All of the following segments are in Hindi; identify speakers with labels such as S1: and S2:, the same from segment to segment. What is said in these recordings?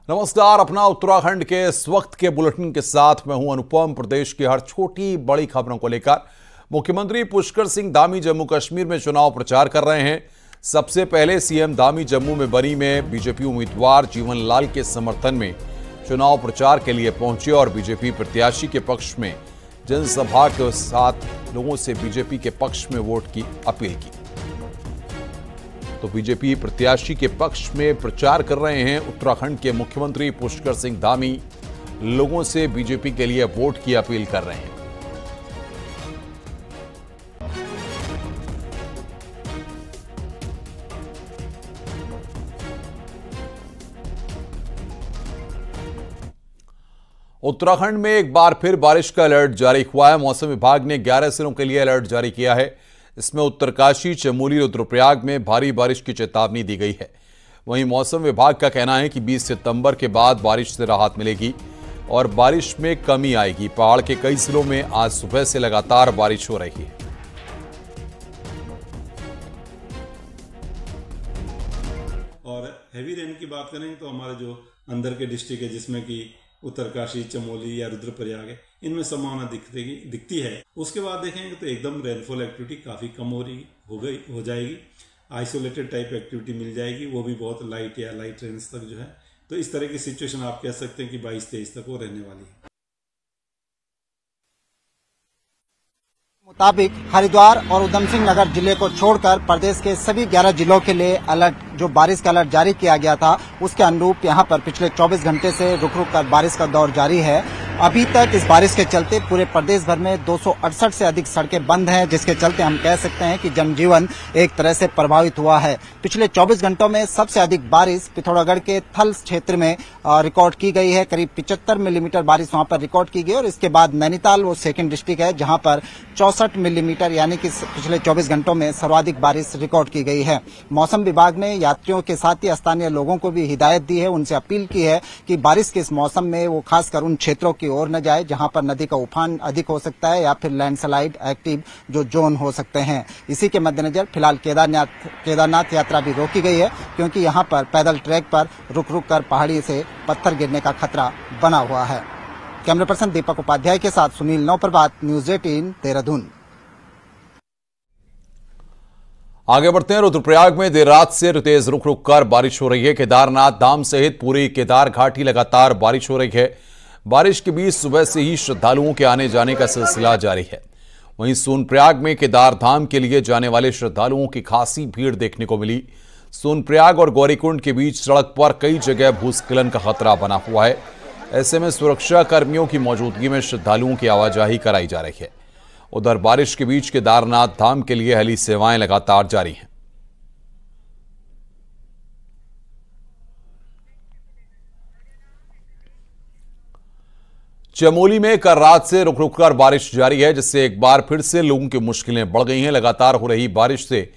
S1: नमस्कार। अपना उत्तराखंड के इस वक्त के बुलेटिन के साथ मैं हूं अनुपम। प्रदेश की हर छोटी बड़ी खबरों को लेकर मुख्यमंत्री पुष्कर सिंह धामी जम्मू कश्मीर में चुनाव प्रचार कर रहे हैं। सबसे पहले सीएम धामी जम्मू में बनी में बीजेपी उम्मीदवार जीवन लाल के समर्थन में चुनाव प्रचार के लिए पहुंचे और बीजेपी प्रत्याशी के पक्ष में जनसभा के साथ लोगों से बीजेपी के पक्ष में वोट की अपील की। तो बीजेपी प्रत्याशी के पक्ष में प्रचार कर रहे हैं उत्तराखंड के मुख्यमंत्री पुष्कर सिंह धामी, लोगों से बीजेपी के लिए वोट की अपील कर रहे हैं। उत्तराखंड में एक बार फिर बारिश का अलर्ट जारी हुआ है। मौसम विभाग ने 11 जिलों के लिए अलर्ट जारी किया है। इसमें उत्तरकाशी, चमोली, रुद्रप्रयाग में भारी बारिश की चेतावनी दी गई है। वहीं मौसम विभाग का कहना है कि 20 सितंबर के बाद बारिश से राहत मिलेगी और बारिश में कमी आएगी। पहाड़ के कई जिलों में आज सुबह से लगातार बारिश हो रही है।
S2: और हैवी रेन की बात करें तो हमारे जो अंदर के डिस्ट्रिक्ट है, जिसमें कि उत्तरकाशी, चमोली या रुद्रप्रयाग है, इनमें संभावना दिखती है। उसके बाद देखेंगे तो एकदम रेनफॉल एक्टिविटी काफ़ी कम हो जाएगी। आइसोलेटेड टाइप एक्टिविटी मिल जाएगी, वो भी बहुत लाइट या लाइट रेंज तक जो है। तो इस तरह की सिचुएशन आप कह सकते हैं कि 22-23 तक वो रहने वाली है।
S3: मुताबिक हरिद्वार और उधम सिंह नगर जिले को छोड़कर प्रदेश के सभी 11 जिलों के लिए अलर्ट, जो बारिश का अलर्ट जारी किया गया था, उसके अनुरूप यहां पर पिछले 24 घंटे से रुक रुक कर बारिश का दौर जारी है। अभी तक इस बारिश के चलते पूरे प्रदेश भर में 268 से अधिक सड़कें बंद हैं, जिसके चलते हम कह सकते हैं कि जनजीवन एक तरह से प्रभावित हुआ है। पिछले 24 घंटों में सबसे अधिक बारिश पिथौरागढ़ के थल क्षेत्र में रिकॉर्ड की गई है। करीब 75 मिलीमीटर बारिश वहां पर रिकॉर्ड की गई और इसके बाद नैनीताल वो सेकेंड डिस्ट्रिक्ट है, जहां पर 64 मिलीमीटर यानी कि पिछले 24 घंटों में सर्वाधिक बारिश रिकॉर्ड की गई है। मौसम विभाग ने यात्रियों के साथ ही स्थानीय लोगों को भी हिदायत दी है, उनसे अपील की है कि बारिश के इस मौसम में वो खासकर उन क्षेत्रों की ओर न जाए जहां पर नदी का उफान अधिक हो सकता है या फिर लैंडस्लाइड एक्टिव जो जोन हो सकते हैं। इसी के मद्देनजर फिलहाल केदारनाथ यात्रा भी रोकी गई है, क्योंकि यहां पर पैदल ट्रैक पर रुक रुक कर पहाड़ी से पत्थर गिरने का खतरा बना हुआ है। कैमरा पर्सन दीपक उपाध्याय के साथ सुनील नौप्रभात, न्यूज 18 देहरादून।
S1: आगे बढ़ते हैं। रुद्रप्रयाग में देर रात से तेज रुक रुक कर बारिश हो रही है। केदारनाथ धाम सहित पूरी केदार घाटी लगातार बारिश हो रही है। बारिश के बीच सुबह से ही श्रद्धालुओं के आने जाने का सिलसिला जारी है। वहीं सोनप्रयाग में केदार धाम के लिए जाने वाले श्रद्धालुओं की खासी भीड़ देखने को मिली। सोनप्रयाग और गौरीकुंड के बीच सड़क पर कई जगह भूस्खलन का खतरा बना हुआ है। ऐसे में सुरक्षा कर्मियों की मौजूदगी में श्रद्धालुओं की आवाजाही कराई जा रही है। उधर बारिश के बीच केदारनाथ धाम के लिए हेली सेवाएं लगातार जारी हैं। चमोली में कल रात से रुक रुक कर बारिश जारी है, जिससे एक बार फिर से लोगों की मुश्किलें बढ़ गई हैं। लगातार हो रही बारिश से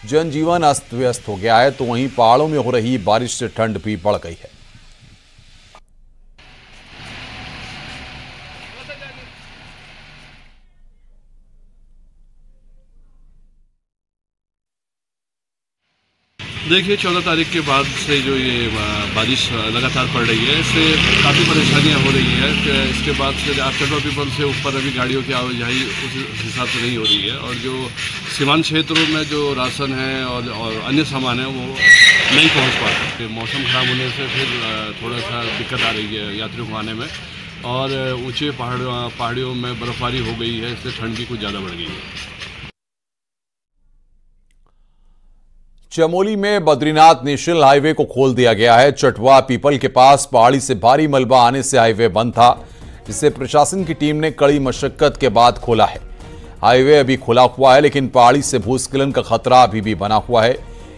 S1: जनजीवन अस्त व्यस्त हो गया है, तो वहीं पहाड़ों में हो रही बारिश से ठंड भी बढ़ गई है।
S4: देखिए, 14 तारीख के बाद से जो ये बारिश लगातार पड़ रही है, इससे काफ़ी परेशानियां हो रही है। इसके बाद से कटवा पीपल से ऊपर अभी गाड़ियों की आवाजाही उस हिसाब से नहीं हो रही है, और जो सीमांत क्षेत्रों में जो राशन है और अन्य सामान है वो नहीं पहुंच पाते। मौसम खराब होने से फिर थोड़ा सा दिक्कत आ रही है यात्रियों को आने में, और ऊँचे पहाड़ियों में बर्फबारी हो गई है, इससे ठंड भी कुछ ज़्यादा बढ़ गई है।
S1: चमोली में बद्रीनाथ नेशनल हाईवे को खोल दिया गया है। चटवा पीपल के पास पहाड़ी से भारी मलबा आने से हाईवे बंद था, जिसे प्रशासन की टीम ने कड़ी मशक्कत के बाद खोला है। हाईवे अभी खुला हुआ है, लेकिन पहाड़ी से भूस्खलन का खतरा अभी भी बना हुआ है,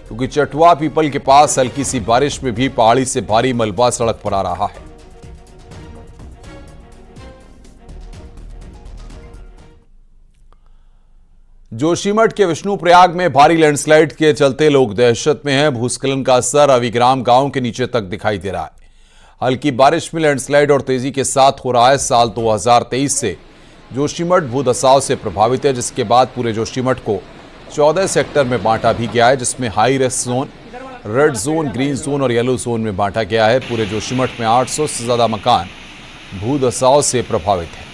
S1: क्योंकि चटवा पीपल के पास हल्की सी बारिश में भी पहाड़ी से भारी मलबा सड़क पर आ रहा है। जोशीमठ के विष्णुप्रयाग में भारी लैंडस्लाइड के चलते लोग दहशत में हैं। भूस्खलन का असर अविग्राम गांव के नीचे तक दिखाई दे रहा है। हल्की बारिश में लैंडस्लाइड और तेजी के साथ हो रहा है। साल 2023 से जोशीमठ भूधसाव से प्रभावित है, जिसके बाद पूरे जोशीमठ को 14 सेक्टर में बांटा भी गया है, जिसमें high risk zone, red zone, green zone और येलो जोन में बांटा गया है। पूरे जोशीमठ में 800 से ज्यादा मकान भूधसाव से प्रभावित हैं।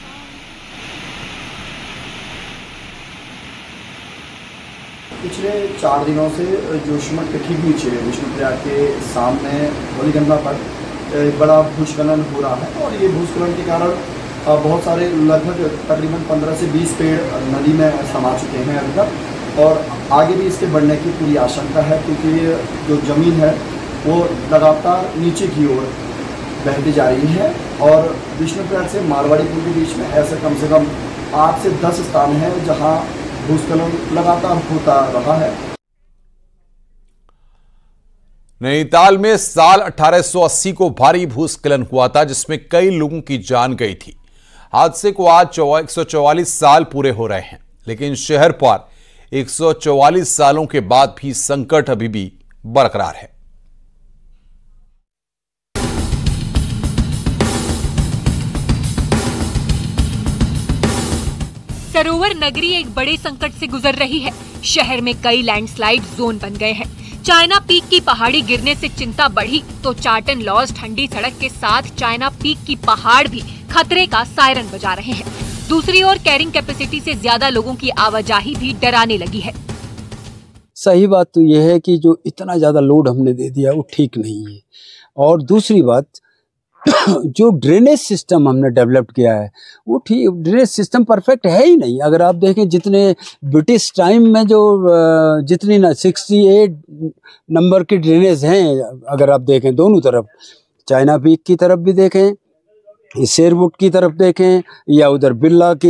S5: पिछले 4 दिनों से जोशीमठ के ठीक नीचे विष्णुप्रयाग के सामने होलीगंगा पर बड़ा भूस्खलन हो रहा है और ये भूस्खलन के कारण बहुत सारे लगभग तकरीबन 15 से 20 पेड़ नदी में समा चुके हैं अभी तक और आगे भी इसके बढ़ने की पूरी आशंका है, क्योंकि जो ज़मीन है वो लगातार नीचे की ओर बहती जा रही है और विष्णुप्रयाग से मारवाड़ी पुल के बीच में ऐसे कम से कम 8 से 10 स्थान हैं जहां भूस्खलन लगातार होता रहा है।
S1: नैनीताल में साल 1880 को भारी भूस्खलन हुआ था, जिसमें कई लोगों की जान गई थी। हादसे को आज 144 साल पूरे हो रहे हैं, लेकिन शहर पर 144 सालों के बाद भी संकट अभी भी बरकरार है।
S6: सरोवर नगरी एक बड़े संकट से गुजर रही है। शहर में कई लैंडस्लाइड जोन बन गए हैं। चाइना पीक की पहाड़ी गिरने से चिंता बढ़ी तो चार्टन लॉज ठंडी सड़क के साथ चाइना पीक की पहाड़ भी खतरे का सायरन बजा रहे हैं। दूसरी ओर कैरिंग कैपेसिटी से ज्यादा लोगों की आवाजाही भी डराने लगी है।
S7: सही बात तो यह है कि जो इतना ज्यादा लोड हमने दे दिया वो ठीक नहीं है, और दूसरी बात जो ड्रेनेज सिस्टम हमने डेवलप किया है वो ठीक, ड्रेनेज सिस्टम परफेक्ट है ही नहीं। अगर आप देखें जितने ब्रिटिश टाइम में जो जितनी ना 68 नंबर की ड्रेनेज हैं, अगर आप देखें दोनों तरफ, चाइना पीक की तरफ भी देखें, शेरवुड की तरफ देखें या उधर बिरला के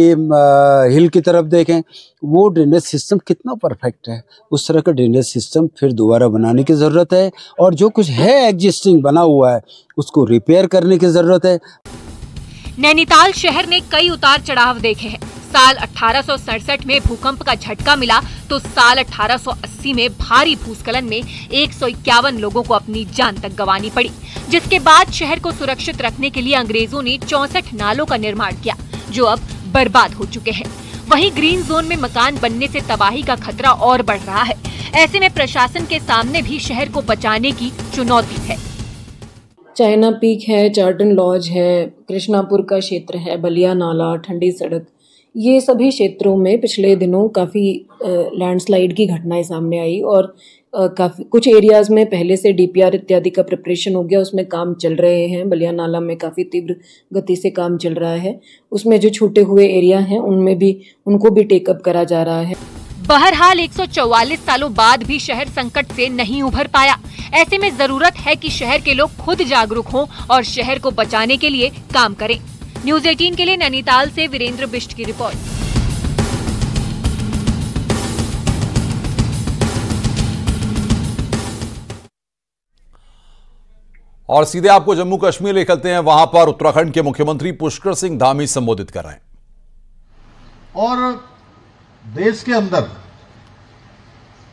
S7: हिल की तरफ देखें, वो ड्रेनेज सिस्टम कितना परफेक्ट है। उस तरह का ड्रेनेज सिस्टम फिर दोबारा बनाने की ज़रूरत है, और जो कुछ है एग्जिस्टिंग बना हुआ है उसको रिपेयर करने की ज़रूरत है।
S6: नैनीताल शहर ने कई उतार चढ़ाव देखे हैं। साल 1867 में भूकंप का झटका मिला तो साल 1880 में भारी भूस्खलन में 151 लोगों को अपनी जान तक गंवानी पड़ी, जिसके बाद शहर को सुरक्षित रखने के लिए अंग्रेजों ने 64 नालों का निर्माण किया, जो अब बर्बाद हो चुके हैं। वहीं ग्रीन जोन में मकान बनने से तबाही का खतरा और बढ़ रहा है। ऐसे में प्रशासन के सामने भी शहर को बचाने की चुनौती है।
S8: चाइना पीक है, चार्टन लॉज है, कृष्णापुर का क्षेत्र है, बलिया नाला, ठंडी सड़क, ये सभी क्षेत्रों में पिछले दिनों काफ़ी लैंडस्लाइड की घटनाएं सामने आई और काफ़ी कुछ एरियाज़ में पहले से डीपीआर इत्यादि का प्रिपरेशन हो गया, उसमें काम चल रहे हैं। बलिया नाला में काफ़ी तीव्र गति से काम चल रहा है। उसमें जो छूटे हुए एरिया हैं उनमें भी उनको भी टेकअप करा जा रहा है।
S6: बहरहाल 144 सालों बाद भी शहर संकट से नहीं उभर पाया। ऐसे में जरूरत है कि शहर के लोग खुद जागरूक हों और शहर को बचाने के लिए काम करें। न्यूज़ 18 के लिए नैनीताल से वीरेंद्र बिष्ट की रिपोर्ट।
S1: और सीधे आपको जम्मू कश्मीर ले चलते हैं। वहां पर उत्तराखंड के मुख्यमंत्री पुष्कर सिंह धामी संबोधित कर रहे हैं।
S9: और देश के अंदर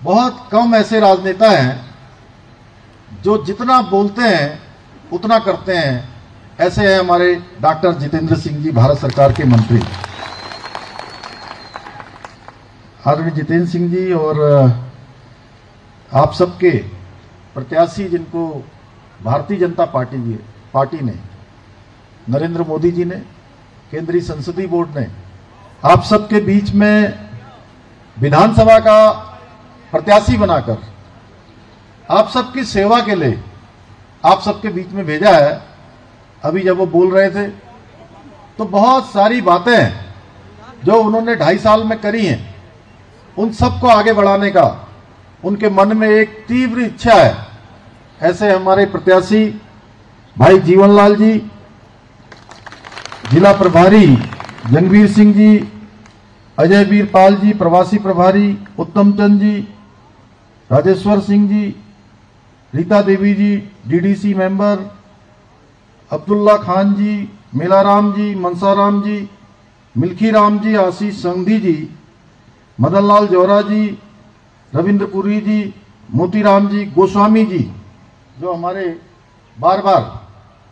S9: बहुत कम ऐसे राजनेता हैं जो जितना बोलते हैं उतना करते हैं। ऐसे हैं हमारे डॉक्टर जितेंद्र सिंह जी, भारत सरकार के मंत्री। आदरणीय जितेंद्र सिंह जी और आप सबके प्रत्याशी जिनको भारतीय जनता पार्टी ने, नरेंद्र मोदी जी ने, केंद्रीय संसदीय बोर्ड ने आप सबके बीच में विधानसभा का प्रत्याशी बनाकर आप सबकी सेवा के लिए आप सबके बीच में भेजा है। अभी जब वो बोल रहे थे तो बहुत सारी बातें जो उन्होंने 2.5 साल में करी हैं, उन सबको आगे बढ़ाने का उनके मन में एक तीव्र इच्छा है। ऐसे हमारे प्रत्याशी भाई जीवनलाल जी, जिला प्रभारी जनवीर सिंह जी, अजय वीरपाल जी, प्रवासी प्रभारी उत्तम चंद जी, राजेश्वर सिंह जी, रीता देवी जी, डीडीसी मेंबर, अब्दुल्ला खान जी, मेलाराम जी, मनसाराम जी, मिल्खी राम जी, आशीष संघी जी, मदनलाल जौहरा जी, रविंद्रपुरी जी, मोतीराम जी, गोस्वामी जी, जो हमारे बार बार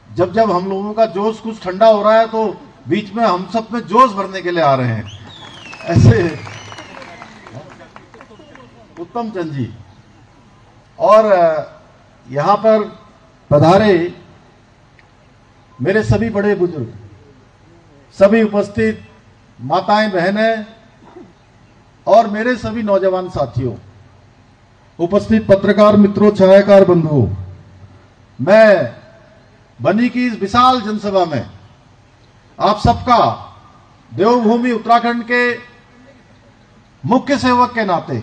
S9: जब हम लोगों का जोश कुछ ठंडा हो रहा है तो बीच में हम सब में जोश भरने के लिए आ रहे हैं। ऐसे उत्तम चंद जी और यहाँ पर पधारे मेरे सभी बड़े बुजुर्ग, सभी उपस्थित माताएं, बहनें और मेरे सभी नौजवान साथियों, उपस्थित पत्रकार मित्रों, छायाकार बंधुओं, मैं बनी की इस विशाल जनसभा में आप सबका देवभूमि उत्तराखंड के मुख्य सेवक के नाते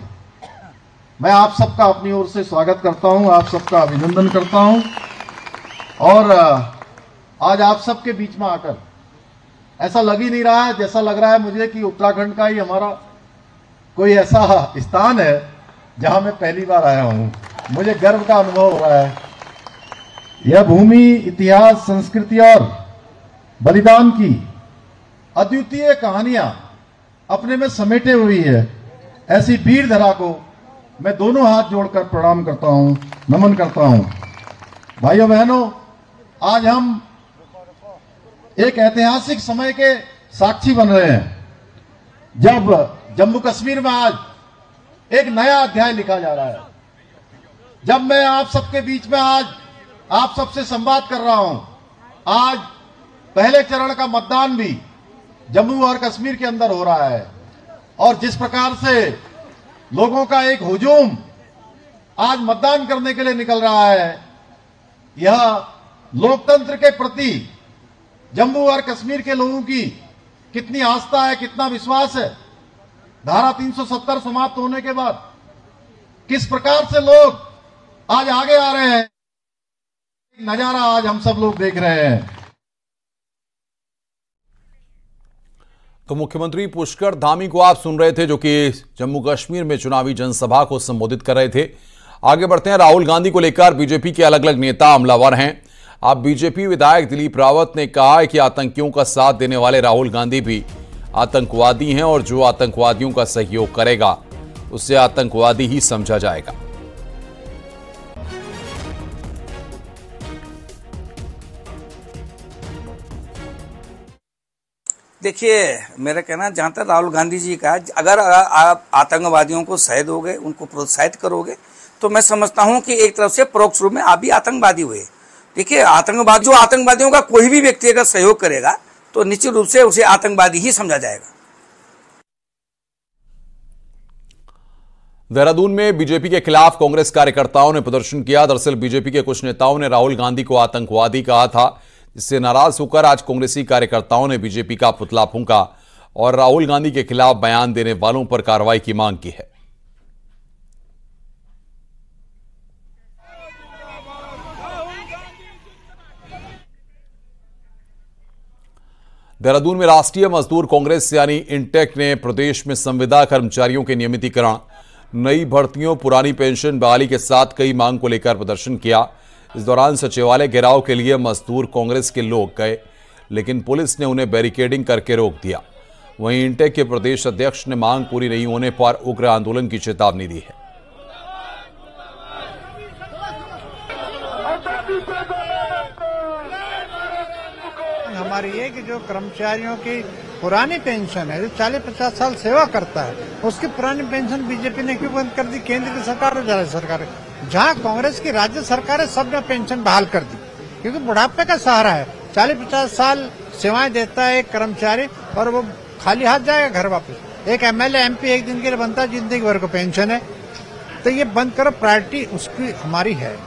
S9: मैं आप सबका अपनी ओर से स्वागत करता हूं, आप सबका अभिनंदन करता हूं। और आज आप सबके बीच में आकर ऐसा लग ही नहीं रहा है, जैसा लग रहा है मुझे कि उत्तराखंड का ही हमारा कोई ऐसा स्थान है जहां मैं पहली बार आया हूं। मुझे गर्व का अनुभव हो रहा है। यह भूमि इतिहास, संस्कृति और बलिदान की अद्वितीय कहानियां अपने में समेटे हुई है। ऐसी वीर धरा को मैं दोनों हाथ जोड़कर प्रणाम करता हूं, नमन करता हूं। भाइयों बहनों, आज हम एक ऐतिहासिक समय के साक्षी बन रहे हैं, जब जम्मू कश्मीर में आज एक नया अध्याय लिखा जा रहा है। जब मैं आप सबके बीच में आज आप सबसे संवाद कर रहा हूं, आज पहले चरण का मतदान भी जम्मू और कश्मीर के अंदर हो रहा है और जिस प्रकार से लोगों का एक हुजूम आज मतदान करने के लिए निकल रहा है, यह लोकतंत्र के प्रति जम्मू और कश्मीर के लोगों की कितनी आस्था है, कितना विश्वास है। धारा 370 समाप्त होने के बाद किस प्रकार से लोग आज आगे आ रहे हैं, नजारा आज हम सब लोग देख रहे हैं।
S1: तो मुख्यमंत्री पुष्कर धामी को आप सुन रहे थे, जो कि जम्मू कश्मीर में चुनावी जनसभा को संबोधित कर रहे थे। आगे बढ़ते हैं। राहुल गांधी को लेकर बीजेपी के अलग अलग नेता हमलावर हैं। अब बीजेपी विधायक दिलीप रावत ने कहा है कि आतंकियों का साथ देने वाले राहुल गांधी भी आतंकवादी हैं और जो आतंकवादियों का सहयोग करेगा उसे आतंकवादी ही समझा जाएगा।
S10: देखिए, मेरा कहना जहां तक राहुल गांधी जी का, अगर आप आतंकवादियों को सह दोगे, उनको प्रोत्साहित करोगे, तो मैं समझता हूं कि एक तरफ से परोक्ष रूप में आप भी आतंकवादी हुए। देखिए, आतंकवाद, जो आतंकवादियों का कोई भी व्यक्ति अगर सहयोग करेगा तो निश्चित रूप से उसे आतंकवादी ही समझा जाएगा।
S1: देहरादून में बीजेपी के खिलाफ कांग्रेस कार्यकर्ताओं ने प्रदर्शन किया। दरअसल बीजेपी के कुछ नेताओं ने राहुल गांधी को आतंकवादी कहा था, जिससे नाराज होकर आज कांग्रेसी कार्यकर्ताओं ने बीजेपी का पुतला फूंका और राहुल गांधी के खिलाफ बयान देने वालों पर कार्रवाई की मांग की है। देहरादून में राष्ट्रीय मजदूर कांग्रेस यानी इंटेक ने प्रदेश में संविदा कर्मचारियों के नियमितीकरण, नई भर्तियों, पुरानी पेंशन बहाली के साथ कई मांग को लेकर प्रदर्शन किया। इस दौरान सचिवालय घेराव के लिए मजदूर कांग्रेस के लोग गए, लेकिन पुलिस ने उन्हें बैरिकेडिंग करके रोक दिया। वहीं इंटेक के प्रदेश अध्यक्ष ने मांग पूरी नहीं होने पर उग्र आंदोलन की चेतावनी दी है।
S11: हमारी ये कि जो कर्मचारियों की पुरानी पेंशन है, जो 40-50 साल सेवा करता है, उसकी पुरानी पेंशन बीजेपी ने क्यों बंद कर दी? केंद्र की सरकार और राज्य सरकार, जहां कांग्रेस की राज्य सरकार है, सबने पेंशन बहाल कर दी, क्योंकि बुढ़ापे का सहारा है। 40-50 साल सेवाएं देता है एक कर्मचारी और वो खाली हाथ जाएगा घर वापस। एक एमएलए एमपी एक दिन के लिए बनता है, जिंदगी भर को पेंशन है, तो ये बंद करो। प्रायोरिटी उसकी हमारी है।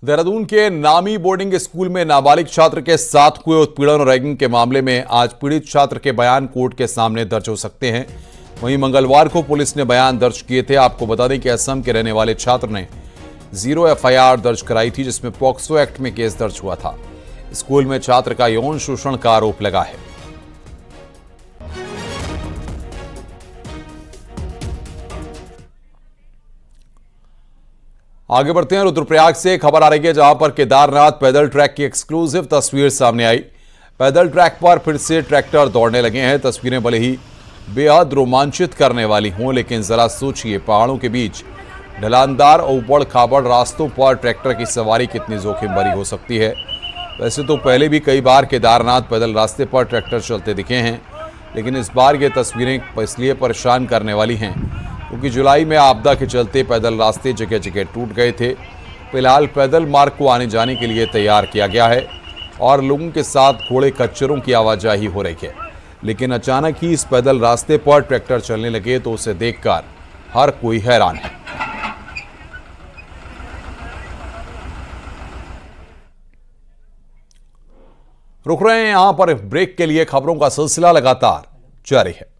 S1: देहरादून के नामी बोर्डिंग स्कूल में नाबालिग छात्र के साथ हुए उत्पीड़न और रैगिंग के मामले में आज पीड़ित छात्र के बयान कोर्ट के सामने दर्ज हो सकते हैं। वहीं मंगलवार को पुलिस ने बयान दर्ज किए थे। आपको बता दें कि असम के रहने वाले छात्र ने 0 एफआईआर दर्ज कराई थी, जिसमें पॉक्सो एक्ट में केस दर्ज हुआ था। स्कूल में छात्र का यौन शोषण का आरोप लगा है। आगे बढ़ते हैं। रुद्रप्रयाग से खबर आ रही है, जहां पर केदारनाथ पैदल ट्रैक की एक्सक्लूसिव तस्वीर सामने आई। पैदल ट्रैक पर फिर से ट्रैक्टर दौड़ने लगे हैं। तस्वीरें भले ही बेहद रोमांचित करने वाली हों, लेकिन जरा सोचिए, पहाड़ों के बीच ढलानदार और उबड़ खाबड़ रास्तों पर ट्रैक्टर की सवारी कितनी जोखिम भरी हो सकती है। वैसे तो पहले भी कई बार केदारनाथ पैदल रास्ते पर ट्रैक्टर चलते दिखे हैं, लेकिन इस बार ये तस्वीरें इसलिए परेशान करने वाली हैं क्योंकि जुलाई में आपदा के चलते पैदल रास्ते जगह जगह टूट गए थे। फिलहाल पैदल मार्ग को आने जाने के लिए तैयार किया गया है और लोगों के साथ घोड़े खच्चरों की आवाजाही हो रही है। लेकिन अचानक ही इस पैदल रास्ते पर ट्रैक्टर चलने लगे तो उसे देखकर हर कोई हैरान है। रुक रहे हैं यहां पर ब्रेक के लिए। खबरों का सिलसिला लगातार जारी है।